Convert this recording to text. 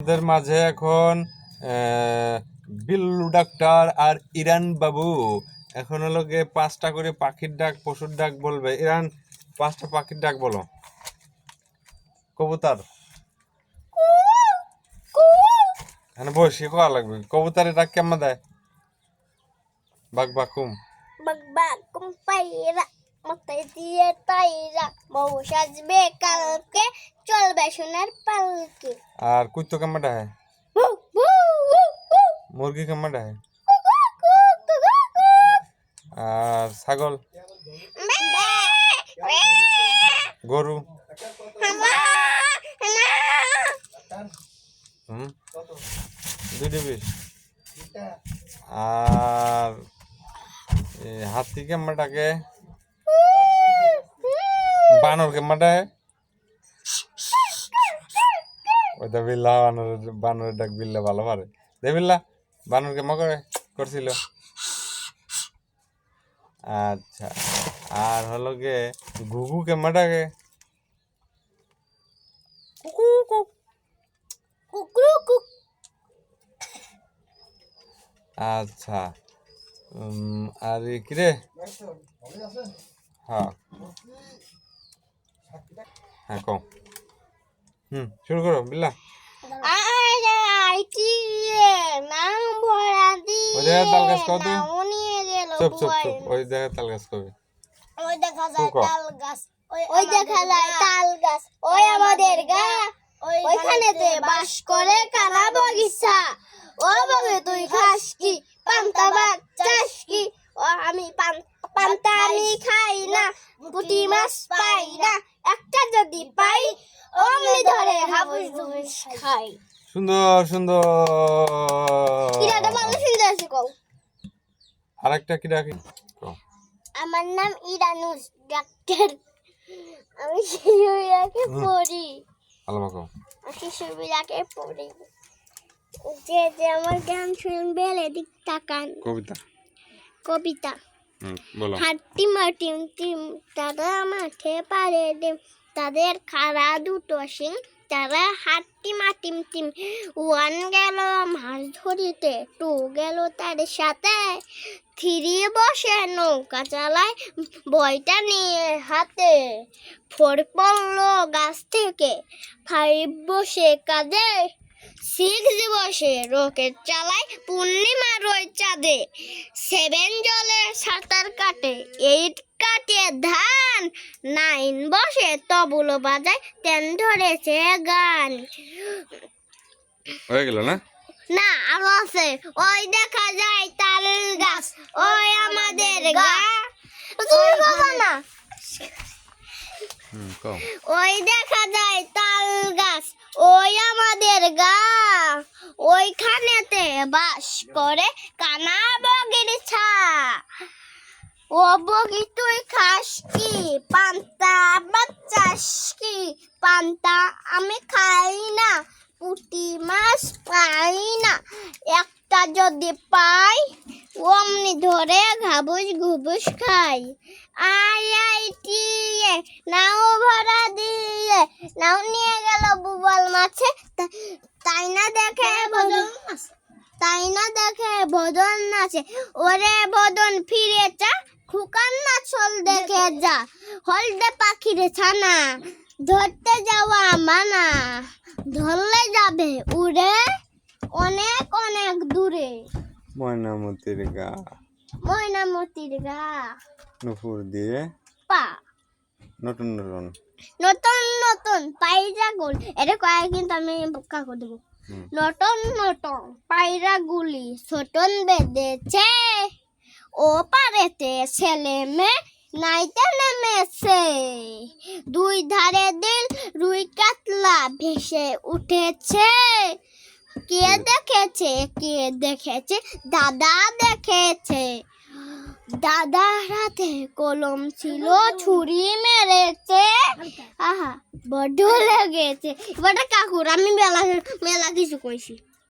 আমাদের মাঝে এখন বিল্লু ডাক্তার আর ইরান বাবু এখন হলো গিয়ে 5টা করে পাখির ডাক পশুর ডাক বলবে। ইরান 5টা পাখির ডাক বলো। কবুতর, এখানে বসে কোয়া লাগবে। কবুতরের ডাক কেমন দেয়? বাক বাকুম বাক বাকুম পায়রা মাথায় দিয়ে তাইরা বউ সাজবে কালকে চলবে সোনার পালকে। আর কুত্তো কেমন দেয়? মুরগি কেমন দেয়? আর ছাগল, গরু, দুইটা বিশ। আর হাতি কেমন ডাকে? বানর কেমন ডাকে? ওইটা বিল্লা বানরের ডাক বিল্লা ভালো পারে। দে বিল্লা বানর কেমন করছিল। আচ্ছা, আর হলো গে ঘুঘু কেমন ডাকে? আচ্ছা, আর কি রে? হ্যাঁ হ্যাঁ কম। শুরু করো বিল্লা। ওই জায়গায় তাল গাছ কত? চুপ চুপ চুপ, ওই জায়গায় তাল গাছ কবে? ওই দেখা যায় তাল গাছ, ওই দেখা যায় তাল গাছ, ওই আমাদের গা, ওইখানেতে বাস করে কানা বগিচা। ও বগে তুই খাস কি? পান্তা ভাত চাস কি? ও আমি পান্তা আমি খাই না, পুঁটি মাছ পাই না, একটা যদি পাই অমনি ধরে হাবুস ধুবুস খাই। সুন্দর সুন্দর। কিরাটা ভালো সুন্দর আছে কও। আরেকটা কি ডাকি? আমার নাম ইরানুস ডাক্তার, আমি শিশুবিরাকে পড়ি। ভালো বাকো। শিশুবিরাকে পড়ি। যে যে আমার গান শুনবে এদিক তাকান। কবিতা কবিতা বলো। হাট্টি মাটিম টিম তারা মাঠে পারে ডিম, তাদের খাড়া দুটো শিং, তারা হাট্টি মাটিম টিম। ওয়ান গেল মাছ ধরিতে, টু গেল তার সাথে, থ্রি বসে নৌকা চালায় বইটা নিয়ে হাতে, ফোর পড়লো গাছ থেকে, ফাইভ বসে কাঁদে, সিক্স বসে রকেট চালায় পূর্ণিমার ওই চাঁদে, সেভেন জলে সাঁতার কাটে, এইট কাটে ধান, নাইন বসে তবলো বাজায়, টেন ধরেছে গান। হয়ে গেল না? না আরো আছে। ওই দেখা যায় তাল গাছ, ওই আমাদের গা। তুমি বাবা না। ওই দেখা যায় তাল গাছ, ওই আমাদের গা, ওইখানেতে বাস করে কানা বগিচা। ও বগি তুই খাস কি? পান্তা ভাত চাস কি? পান্তা আমি খাই না, পুঁটি মাছ পাই না, একটা যদি পাই অমনি ধরে ঘাবুস ঘুবুস খাই। আই নাও ভরা দিয়ে, নাও নিয়ে গেল বুবল মাছে, তাই না দেখে বদন নাচে, ওরে বদন ফিরে চা, খুকান না চল দেখে যা, হলদে পাখির ছানা, ধরতে যাওয়া মানা, ধরলে যাবে উড়ে অনেক অনেক দূরে। ময়নামতির গা, ময়নামতির গা, নুপুর দিয়ে পা, নতুন নতুন নতুন নতুন পায়রা গুল, এটা কয় কিন্তু আমি বোকা করে দেবো। নতুন নতুন পায়রা গুলি ছোটন বেঁধেছে, ও পারেতে ছেলে মেয়ে নাইতে নেমেছে, দুই ধারে দিল রুই কাতলা ভেসে উঠেছে, কে দেখেছে দাদা দেখেছে, দাদার হাতে কলম ছিল ছুরি মেরেছে, আহা বড্ড লেগেছে। এবারটা কাকুর আমি মেলা কিছু কইছি।